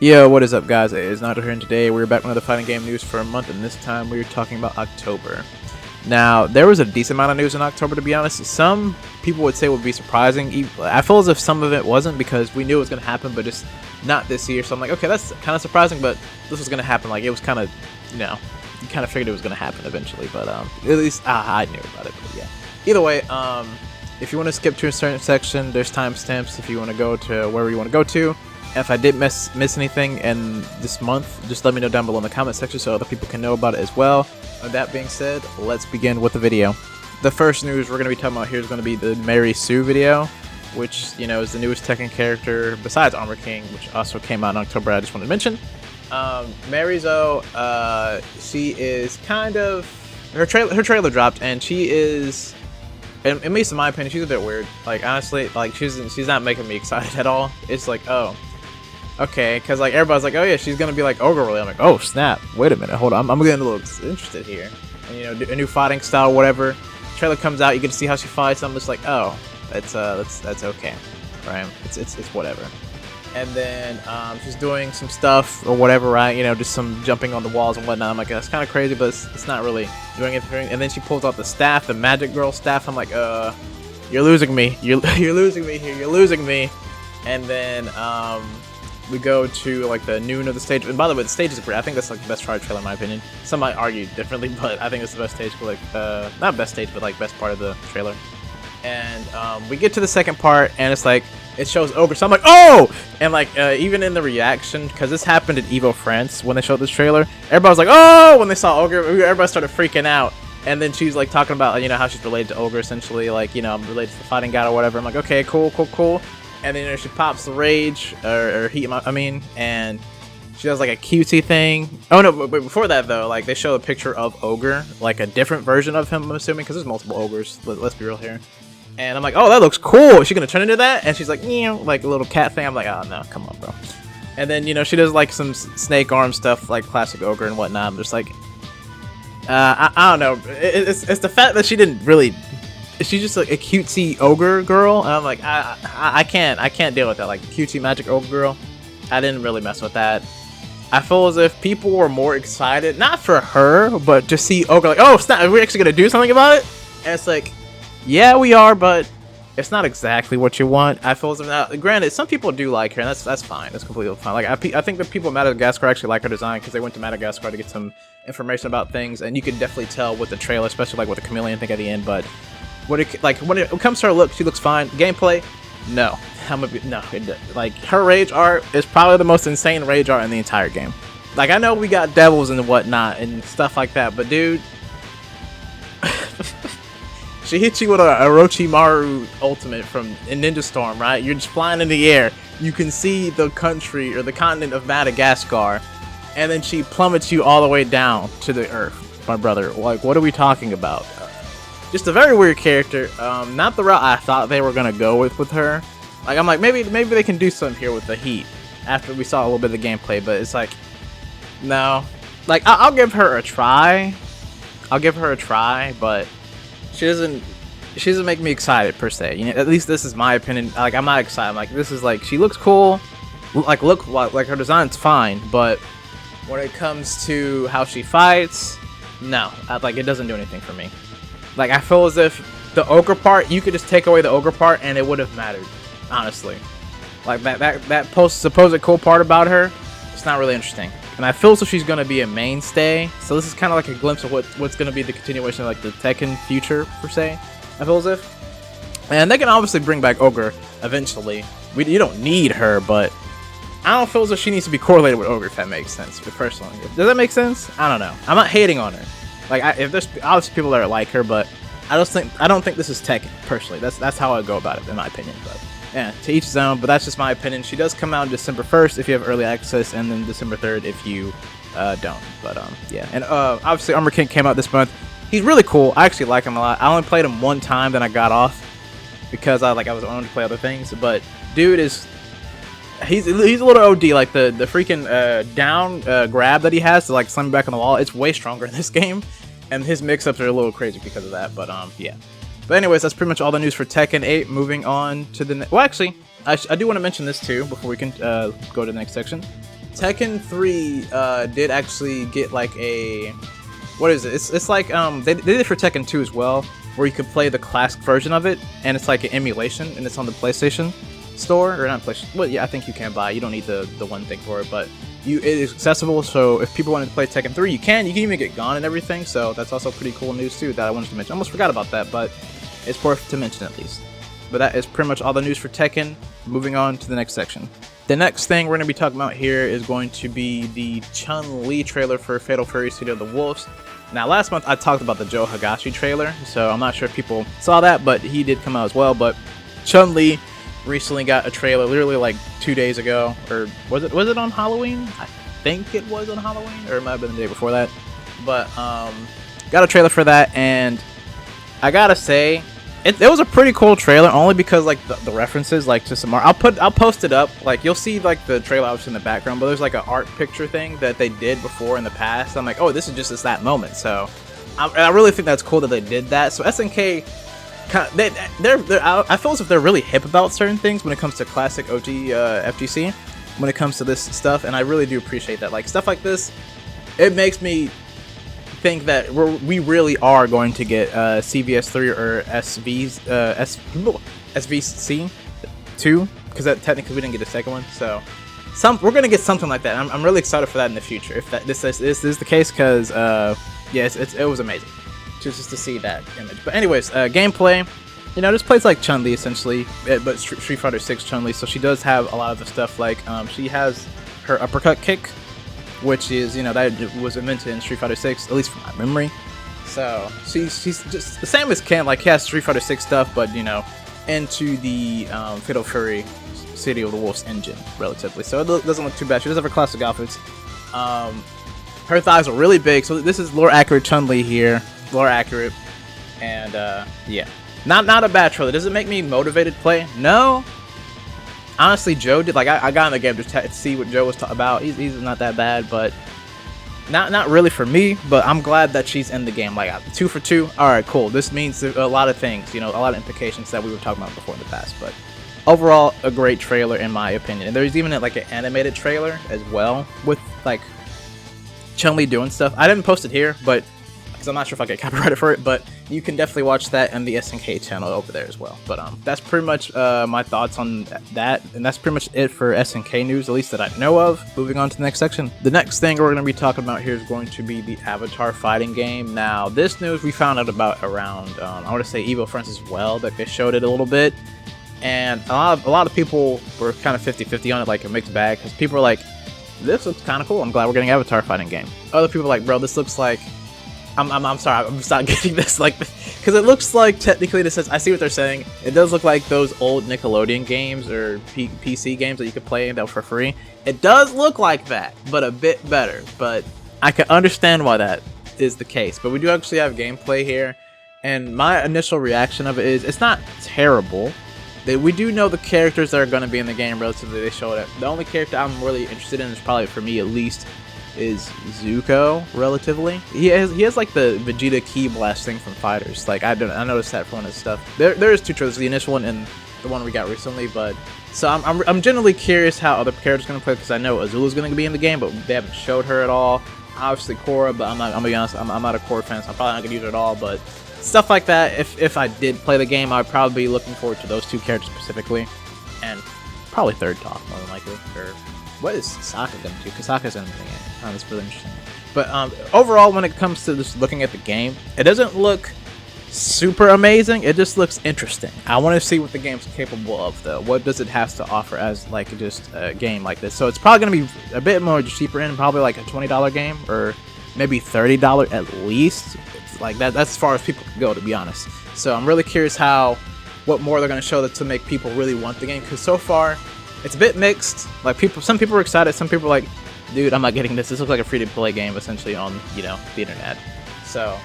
Yo, what is up, guys? It is Nato here, and today we're back with another fighting game news for a month, and this time we're talking about October. Now, there was a decent amount of news in October, to be honest. Some people would say would be surprising. I feel as if some of it wasn't, because we knew it was going to happen, but just not this year. So I'm like, okay, that's kind of surprising, but this was going to happen. Like, it was kind of, you know, you kind of figured it was going to happen eventually, but at least I knew about it. But yeah, either way, if you want to skip to a certain section, there's timestamps if you want to go to wherever you want to go to. If I did miss anything in this month, just let me know down below in the comment section so other people can know about it as well. With that being said, let's begin with the video. The first news we're going to be talking about here is going to be the Mary Sue video, which, you know, is the newest Tekken character besides Armor King, which also came out in October. I just wanted to mention. Mary Sue, she is kind of her trailer dropped, and she is, at least in my opinion, she's a bit weird. Like, honestly, like she's not making me excited at all. It's like, oh, okay, because like everybody's like, oh yeah, she's gonna be like ogre really. I'm like, oh snap, wait a minute, hold on, I'm getting a little interested here. And, you know, a new fighting style, whatever. Trailer comes out, you get to see how she fights. I'm just like, oh, that's okay, right? It's whatever. And then she's doing some stuff or whatever, right? You know, just some jumping on the walls and whatnot. I'm like, that's kind of crazy, but it's not really doing anything. And then she pulls out the staff, the magic girl staff. I'm like, you're losing me. You're losing me here. You're losing me. And then we go to like the noon of the stage. And by the way, the stage is great. I think that's like the best trailer in my opinion. Some might argue differently, but I think it's the best stage. But like, not best stage, but like best part of the trailer. And we get to the second part, and it's like it shows Ogre. So I'm like, oh! And like even in the reaction, because this happened at Evo France when they showed this trailer, everybody was like, oh! When they saw Ogre, everybody started freaking out. And then she's like talking about, you know, how she's related to Ogre essentially, like, you know, I'm related to the fighting god or whatever. I'm like, okay, cool. And then, you know, she pops the rage or heat, I mean, and she does like a cutesy thing. Oh no, but before that though, like they show a picture of Ogre, like a different version of him, I'm assuming, because there's multiple Ogres. Let's be real here. And I'm like, oh, that looks cool. Is she gonna turn into that? And she's like, you like a little cat thing. I'm like, oh no, come on, bro. And then, you know, she does like some snake arm stuff, like classic Ogre and whatnot. I'm just like, I don't know. It's the fact that she didn't really. She's just like a cutesy ogre girl, and I'm like, I can't deal with that. Like cutesy magic ogre girl, I didn't really mess with that. I feel as if people were more excited, not for her, but to see Ogre, like, oh snap, are we actually gonna do something about it? And it's like, yeah, we are, but it's not exactly what you want. I feel as if, now, granted, some people do like her, and that's fine. That's completely fine. Like I think the people in Madagascar actually like her design because they went to Madagascar to get some information about things, and you can definitely tell with the trailer, especially like with the chameleon thing at the end, but. When it comes to her look, she looks fine. Gameplay, no. Like her rage art is probably the most insane rage art in the entire game. Like I know we got devils and whatnot and stuff like that, but dude, she hits you with a Orochimaru ultimate from Ninja Storm, right? You're just flying in the air. You can see the country or the continent of Madagascar, and then she plummets you all the way down to the earth, my brother. Like, what are we talking about? Just a very weird character. Not the route I thought they were gonna go with her. Like I'm like maybe they can do something here with the heat after we saw a little bit of the gameplay, but it's like no. Like I'll give her a try. But she doesn't make me excited per se. You know, at least this is my opinion. Like I'm not excited. I'm like this is like she looks cool. Like her design's fine, but when it comes to how she fights, no. Like it doesn't do anything for me. Like, I feel as if the ogre part, you could just take away the ogre part and it would have mattered, honestly. Like, that supposed cool part about her, it's not really interesting. And I feel as if she's going to be a mainstay, so this is kind of like a glimpse of what's going to be the continuation of, like, the Tekken future, per se, I feel as if. And they can obviously bring back Ogre eventually. You don't need her, but I don't feel as if she needs to be correlated with Ogre, if that makes sense, personally. Does that make sense? I don't know. I'm not hating on her. Like, if there's obviously people that like her, but I don't think this is Tekken personally. That's how I go about it, in my opinion. But yeah, to each his own. But that's just my opinion. She does come out December 1st if you have early access, and then December 3rd if you don't. But yeah, and obviously Armor King came out this month. He's really cool. I actually like him a lot. I only played him one time, then I got off because I was on to play other things. But dude is. He's a little OD, like the freaking down grab that he has to like slam me back on the wall. It's way stronger in this game, and his mix-ups are a little crazy because of that. But yeah. But anyways, that's pretty much all the news for Tekken 8. Moving on to the well, actually, I do want to mention this too before we can go to the next section. Tekken 3 did actually get like a, what is it? It's like they did it for Tekken 2 as well, where you could play the classic version of it, and it's like an emulation, and it's on the PlayStation store, or not PlayStation. Well, yeah, I think you can buy. You don't need the one thing for it, but it is accessible. So if people wanted to play Tekken 3, you can even get Gone and everything. So that's also pretty cool news too that I wanted to mention. I almost forgot about that, but it's worth to mention at least. But that is pretty much all the news for Tekken. Moving on to the next section. The next thing we're going to be talking about here is going to be the Chun-Li trailer for Fatal Fury City of the Wolves. Now, last month I talked about the Joe Higashi trailer, so I'm not sure if people saw that, but he did come out as well. But Chun-Li recently got a trailer, literally like 2 days ago, or was it on Halloween? I think it was on Halloween, or it might have been the day before that. But got a trailer for that, and I gotta say, it was a pretty cool trailer, only because like the references, like to some art. I'll post it up. Like you'll see like the trailer obviously in the background, but there's like an art picture thing that they did before in the past. I'm like, oh, this is just that moment. So I really think that's cool that they did that. So SNK, I feel as if they're really hip about certain things when it comes to classic OG FGC, when it comes to this stuff, and I really do appreciate that. Like stuff like this, it makes me think that we really are going to get CVS3 or SVC 2, because that technically we didn't get a second one, so we're gonna get something like that. I'm really excited for that in the future if this is the case, because yes, it was amazing just to see that image. But anyways, gameplay, you know, this plays like Chun-Li essentially, but Street Fighter 6 Chun-Li. So she does have a lot of the stuff, like she has her uppercut kick, which is, you know, that was invented in Street Fighter 6, at least from my memory. So she's just the same as Ken, like he has Street Fighter 6 stuff, but you know, into the Fatal Fury City of the Wolves engine relatively. So it doesn't look too bad. She does have her classic outfits. Her thighs are really big, so this is lore accurate Chun-Li here, lore accurate, and yeah, not a bad trailer. Does it make me motivated to play? No. Honestly, Joe did. Like I got in the game to see what Joe was about. He's not that bad, but not really for me. But I'm glad that she's in the game. Like 2 for 2. All right, cool. This means a lot of things. You know, a lot of implications that we were talking about before in the past. But overall, a great trailer in my opinion. And there's even like an animated trailer as well with like Chun-Li doing stuff. I didn't post it here, but because I'm not sure if I get copyrighted for it, but you can definitely watch that on the SNK channel over there as well. But that's pretty much my thoughts on that, and that's pretty much it for SNK news, at least that I know of. Moving on to the next section. The next thing we're going to be talking about here is going to be the Avatar fighting game. Now, this news we found out about around, I want to say Evo Friends as well, that they showed it a little bit, and a lot of people were kind of 50-50 on it, like a mixed bag, because people were like, this looks kind of cool, I'm glad we're getting Avatar fighting game. Other people were like, bro, this looks like, I'm sorry, I'm just not getting this, like, because it looks like, technically, this says, I see what they're saying, it does look like those old Nickelodeon games, or PC games that you could play that were for free. It does look like that, but a bit better, but I can understand why that is the case. But we do actually have gameplay here, and my initial reaction of it is, it's not terrible. We do know the characters that are going to be in the game relatively, they showed it. The only character I'm really interested in, is probably for me at least, is Zuko, relatively. He has like the Vegeta Ki Blast thing from Fighters. Like I noticed that for one of his stuff. There is 2 trailers, the initial one and the one we got recently. But so I'm generally curious how other characters are gonna play, because I know Azula's gonna be in the game, but they haven't showed her at all. Obviously Korra, but I'm gonna be honest, I'm not a Korra fan, so I'm probably not gonna use it at all. But stuff like that, if I did play the game, I'd probably be looking forward to those 2 characters specifically, and probably Third Talk more than likely. Or what is Sokka gonna do? Because Sokka's in the game. Oh, that's really interesting. But overall, when it comes to just looking at the game, it doesn't look super amazing. It just looks interesting. I want to see what the game's capable of, though. What does it have to offer as like just a game like this? So it's probably gonna be a bit more cheaper in, probably like a $20 game, or maybe $30 at least. It's like that. That's as far as people can go, to be honest. So I'm really curious what more they're gonna show to make people really want the game. Because so far, it's a bit mixed. Like some people are excited, some people are like, dude, I'm not getting this. This looks like a free-to-play game, essentially, on, you know, the internet. So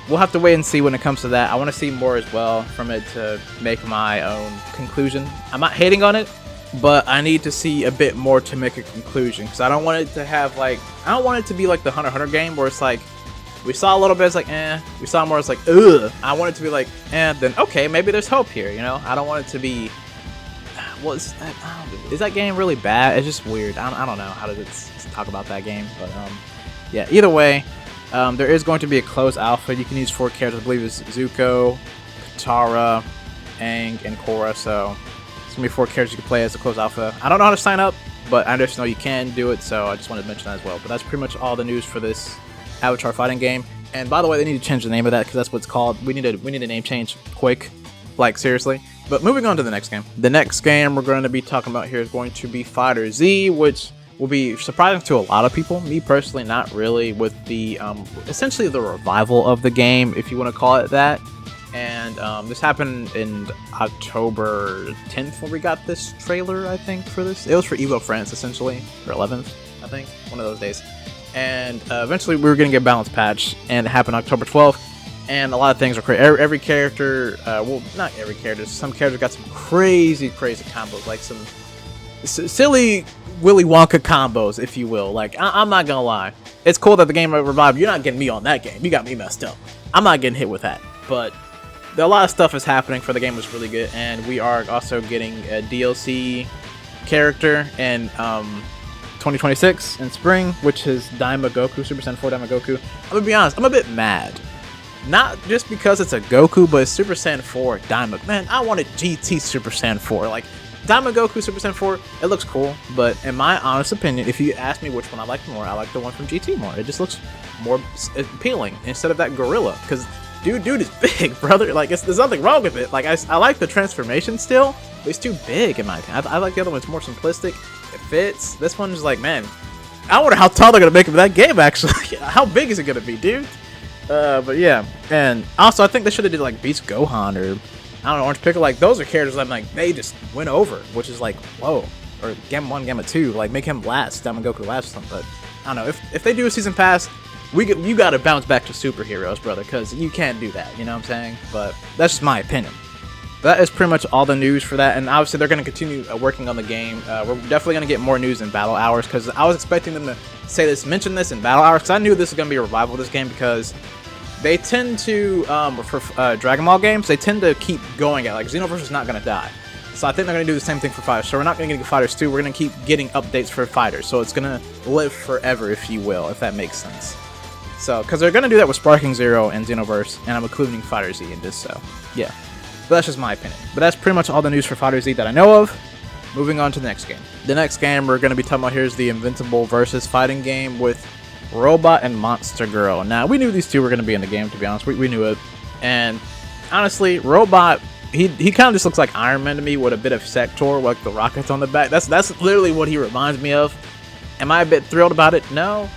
we'll have to wait and see when it comes to that. I want to see more as well from it to make my own conclusion. I'm not hating on it, but I need to see a bit more to make a conclusion, because I don't want it to have like, I don't want it to be like the Hunter x Hunter game where it's like, we saw a little bit, it's like, eh. We saw more, it's like, ugh. I want it to be like, eh, then okay, maybe there's hope here, you know? I don't want it to be, was is that game really bad? It's just weird. I don't know how to talk about that game, but yeah. Either way, there is going to be a closed alpha. You can use 4 characters. I believe it's Zuko, Katara, Aang, and Korra. So it's gonna be 4 characters you can play as a closed alpha. I don't know how to sign up, but I just know you can do it. So I just wanted to mention that as well. But that's pretty much all the news for this Avatar fighting game. And by the way, they need to change the name of that because that's what it's called. We need a name change quick, like seriously. But moving on to the next game. The next game we're going to be talking about here is going to be Fighter Z, which will be surprising to a lot of people. Me personally, not really, with the essentially the revival of the game, if you want to call it that. And this happened in October 10th when we got this trailer, I think, for this. It was for Evo France, essentially, or 11th, I think, one of those days. And eventually we were going to get a balance patch, and it happened October 12th. And a lot of things are crazy. Every character, well, not every character, some characters got some crazy combos, like some silly Willy Wonka combos, if you will. Like, I'm not gonna lie. It's cool that the game revived. You're not getting me on that game. You got me messed up. I'm not getting hit with that. But a lot of stuff is happening for the game. Was really good. And we are also getting a DLC character in 2026 in spring, which is Daima Goku, Super Saiyan 4 Daima Goku. I'm gonna be honest, I'm a bit mad. Not just because it's a Goku, but it's Super Saiyan 4 Daima. Man, I wanted GT Super Saiyan 4. Like, Daima Goku Super Saiyan 4, it looks cool, but in my honest opinion, if you ask me which one I like more, I like the one from GT more. It just looks more appealing instead of that gorilla, because dude is big, brother. Like, there's nothing wrong with it. Like, I like the transformation still, but it's too big in my opinion. I like the other one. It's more simplistic. It fits. This one's like, man, I wonder how tall they're gonna make him in that game. Actually, how big is it gonna be, dude? But yeah, and also I think they should have did like Beast Gohan or I don't know, Orange Pickle. Like, those are characters I'm like, they just went over, which is like, whoa. Or Gamma 1, Gamma 2, like make him last, Daima Goku last or something. But I don't know, if they do a season pass, you gotta bounce back to superheroes, brother, because you can't do that, you know what I'm saying? But that's just my opinion. That is pretty much all the news for that, and obviously they're going to continue working on the game. We're definitely going to get more news in Battle Hours, because I was expecting them to mention this in Battle Hours, because I knew this was going to be a revival of this game, because they tend to, for Dragon Ball games, they tend to keep going at, like, Xenoverse is not going to die. So I think they're going to do the same thing for Fighters. So we're not going to get Fighters 2, we're going to keep getting updates for Fighters, so it's going to live forever, if you will, if that makes sense. So, because they're going to do that with Sparking Zero and Xenoverse, and I'm including Fighter Z in this, so, yeah. But that's just my opinion. But that's pretty much all the news for Fighter Z that I know of. Moving on to the next game. The next game we're going to be talking about here is the Invincible versus fighting game with Robot and Monster Girl. Now, we knew these two were going to be in the game, to be honest. We knew it. And honestly, Robot, he kind of just looks like Iron Man to me with a bit of Sector, like the rockets on the back. That's literally what he reminds me of. Am I a bit thrilled about it? No.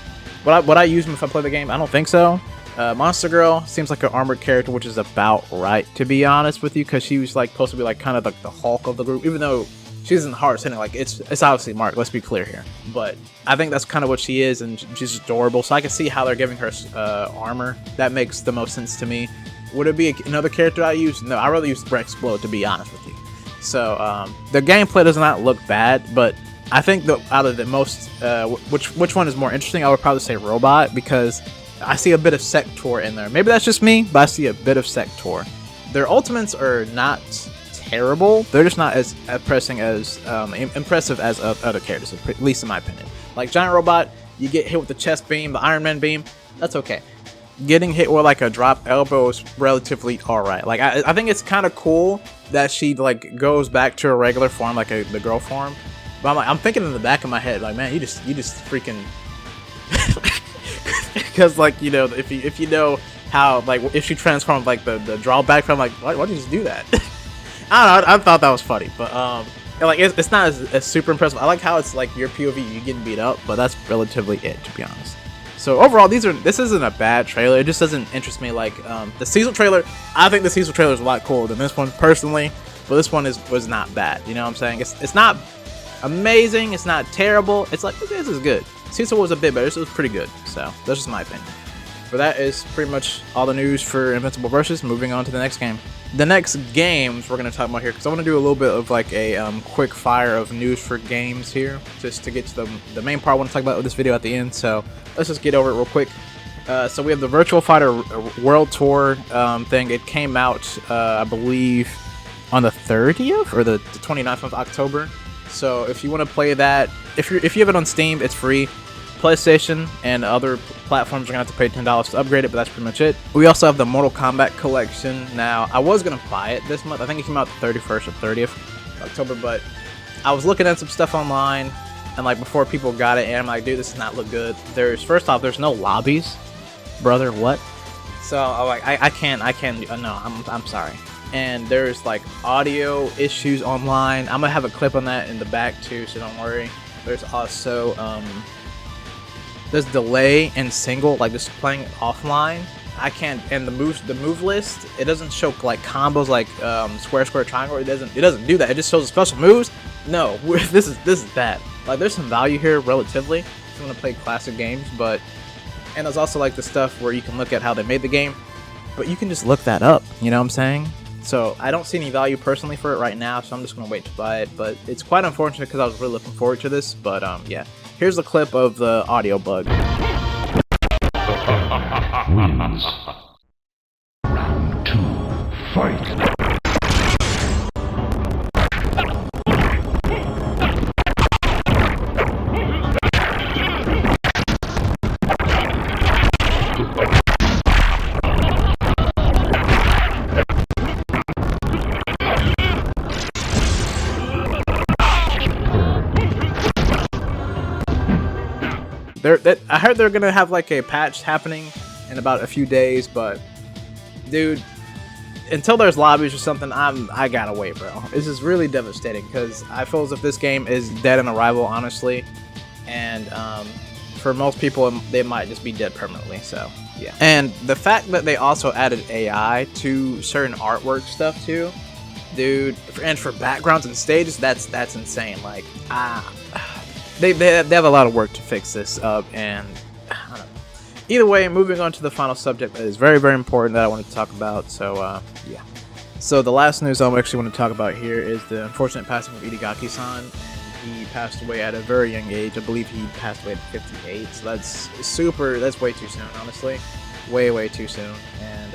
Would I use him if I play the game? I don't think so. Monster Girl seems like an armored character, which is about right, to be honest with you, because she was like supposed to be like kind of like the Hulk of the group, even though she isn't hard hitting. Like, it's obviously Mark. Let's be clear here, but I think that's kind of what she is, and she's adorable. So I can see how they're giving her armor. That makes the most sense to me. Would it be another character I use? No, I rather use Brex Explode, to be honest with you. So the gameplay does not look bad, but I think that out of the most, which one is more interesting? I would probably say Robot, because I see a bit of Sector in there. Maybe that's just me, but I see a bit of Sector. Their ultimates are not terrible. They're just not as impressive as other characters, at least in my opinion. Like Giant Robot, you get hit with the chest beam, the Iron Man beam, that's okay. Getting hit with like a drop elbow is relatively alright. Like I think it's kind of cool that she like goes back to her regular form, like the girl form. But I'm thinking in the back of my head, like, man, you just freaking. Because, like, you know, if you know how, like, if she transformed, like, the drawback from, like, why did you just do that? I don't know, I thought that was funny, but, like, it's not as super impressive. I like how it's, like, your POV, you getting beat up, but that's relatively it, to be honest. So, overall, this isn't a bad trailer. It just doesn't interest me like, the Cecil trailer. I think the Cecil trailer is a lot cooler than this one, personally, but this one was not bad, you know what I'm saying? It's not amazing, it's not terrible, it's like, this is good. Cecil was a bit better, so it was pretty good. So, that's just my opinion. But that is pretty much all the news for Invincible Versus. Moving on to the next game. The next games we're going to talk about here, because I want to do a little bit of like a quick fire of news for games here, just to get to the main part I want to talk about with this video at the end. So, let's just get over it real quick. So, we have the Virtual Fighter World Tour thing. It came out, I believe, on the 30th or the 29th of October. So if you want to play that, if you have it on Steam, it's free. PlayStation and other platforms are gonna have to pay $10 to upgrade it, but that's pretty much it. We also have the Mortal Kombat collection. Now, I was gonna buy it this month. I think it came out the 31st or 30th of October, but I was looking at some stuff online, and like before people got it, and I'm like, dude, this does not look good. First off, there's no lobbies, brother. What? So I'm like, I can't. No, I'm sorry. And there's like audio issues online. I'm gonna have a clip on that in the back too, so don't worry. There's also there's delay in single, like just playing it offline. I can't, and the move list, it doesn't show like combos like square, triangle. It doesn't do that. It just shows the special moves. No, this is bad. Like there's some value here relatively if you want to play classic games, but and there's also like the stuff where you can look at how they made the game, but you can just look that up. You know what I'm saying? So I don't see any value personally for it right now, so I'm just gonna wait to buy it. But it's quite unfortunate because I was really looking forward to this. But yeah, here's a clip of the audio bug. Wins. Round 2, fight. I heard they're gonna have like a patch happening in about a few days, but dude, until there's lobbies or something, I gotta wait, bro. This is really devastating because I feel as if this game is dead on arrival, honestly, and for most people, they might just be dead permanently. So yeah, and the fact that they also added AI to certain artwork stuff too, dude, and for backgrounds and stages, that's insane. Like They have a lot of work to fix this up, and I don't know. Either way, moving on to the final subject that is very, very important that I wanted to talk about. So yeah. So the last news I actually want to talk about here is the unfortunate passing of Itagaki-san. He passed away at a very young age. I believe he passed away at 58. So that's way too soon, honestly. Way too soon. And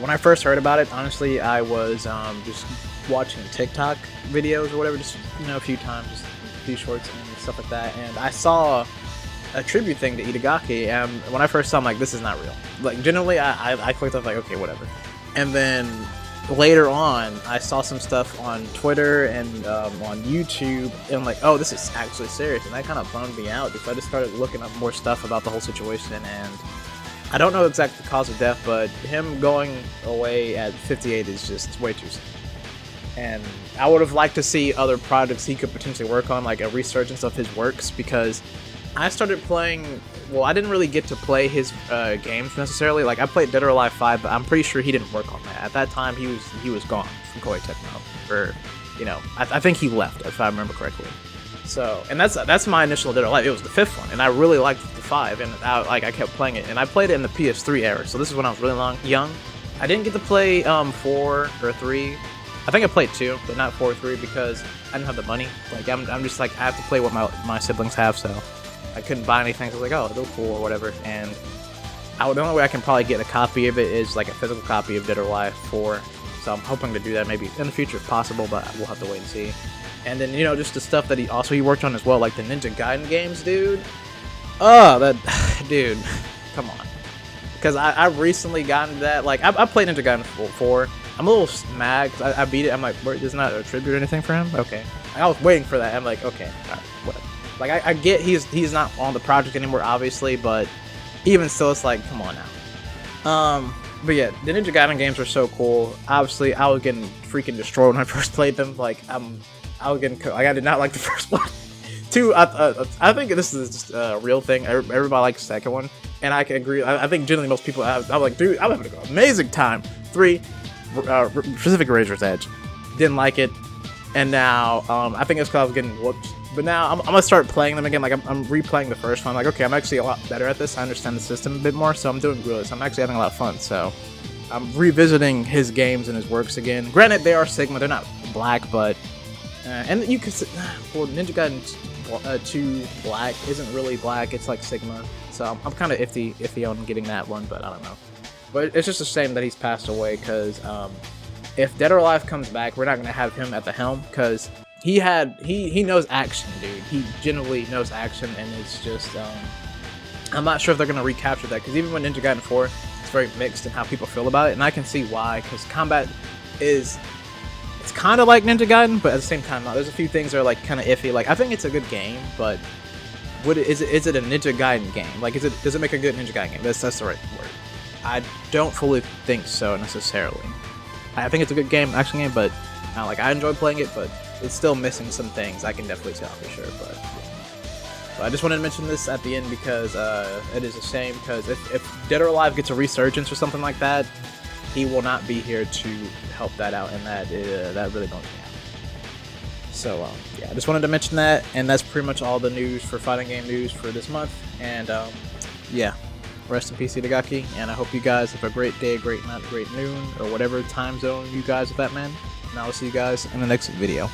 when I first heard about it, honestly, I was just watching TikTok videos or whatever, just a few times, just a few shorts and stuff like that, and I saw a tribute thing to Itagaki, and when I first saw, I'm like, this is not real. Like, generally, I clicked off like, okay, whatever. And then later on, I saw some stuff on Twitter and on YouTube, and I'm like, oh, this is actually serious, and that kind of bummed me out. So I just started looking up more stuff about the whole situation, and I don't know exactly the cause of death, but him going away at 58 is just way too soon. And I would have liked to see other projects he could potentially work on, like a resurgence of his works, because I started playing, well, I didn't really get to play his games necessarily. Like, I played Dead or Alive 5, but I'm pretty sure he didn't work on that. At that time, he was gone from Koei Tecmo, or, I think he left, if I remember correctly. So, and that's my initial Dead or Alive. It was the 5th one, and I really liked the 5, and I kept playing it, and I played it in the PS3 era, so this is when I was really young. I didn't get to play 4 or 3. I think I played 2, but not 4 or 3 because I didn't have the money. Like, I'm just like, I have to play what my siblings have, so I couldn't buy anything. So I was like, oh, they're cool or whatever. And the only way I can probably get a copy of it is like a physical copy of Dead or Alive 4. So I'm hoping to do that maybe in the future if possible, but we'll have to wait and see. And then, just the stuff that he worked on as well, like the Ninja Gaiden games, dude. Oh, dude, come on. Because I recently got into that. Like, I played Ninja Gaiden 4. I'm a little mad because I beat it. I'm like, there's not a tribute or anything for him? Okay. I was waiting for that. I'm like, okay, alright, whatever. Like, I get he's not on the project anymore, obviously, but even still, it's like, come on now. But yeah, the Ninja Gaiden games are so cool. Obviously, I was getting freaking destroyed when I first played them. Like, I was getting, I did not like the first one. 2, I think this is just a real thing. Everybody likes the second one, and I can agree. I think generally most people, I'm like, dude, I'm having an amazing time. 3. Pacific Razor's Edge, didn't like it, and now I think it's because I was getting whooped. But now I'm gonna start playing them again. Like I'm replaying the first one. Like, okay, I'm actually a lot better at this. I understand the system a bit more, so I'm doing good. So I'm actually having a lot of fun. So I'm revisiting his games and his works again. Granted, they are Sigma. They're not black, but and you could well, Ninja Gaiden 2 black isn't really black. It's like Sigma. So I'm kind of iffy on getting that one, but I don't know. But it's just a shame that he's passed away because if Dead or Alive comes back, we're not gonna have him at the helm because he knows action, dude. He genuinely knows action, and it's just I'm not sure if they're gonna recapture that because even when Ninja Gaiden 4, it's very mixed in how people feel about it, and I can see why because combat is. It's kind of like Ninja Gaiden, but at the same time, there's a few things that are like kind of iffy. Like I think it's a good game, but is it a Ninja Gaiden game? Like does it make a good Ninja Gaiden game? That's the right word. I don't fully think so necessarily. I think it's a good game, action game, but like I enjoy playing it, but it's still missing some things. I can definitely tell for sure. But I just wanted to mention this at the end because it is a shame because if Dead or Alive gets a resurgence or something like that, he will not be here to help that out, and that really don't happen. So yeah, I just wanted to mention that, and that's pretty much all the news for fighting game news for this month. And yeah, rest in peace, Itagaki, and I hope you guys have a great day, a great night, a great noon, or whatever time zone you guys are at, man. And I will see you guys in the next video.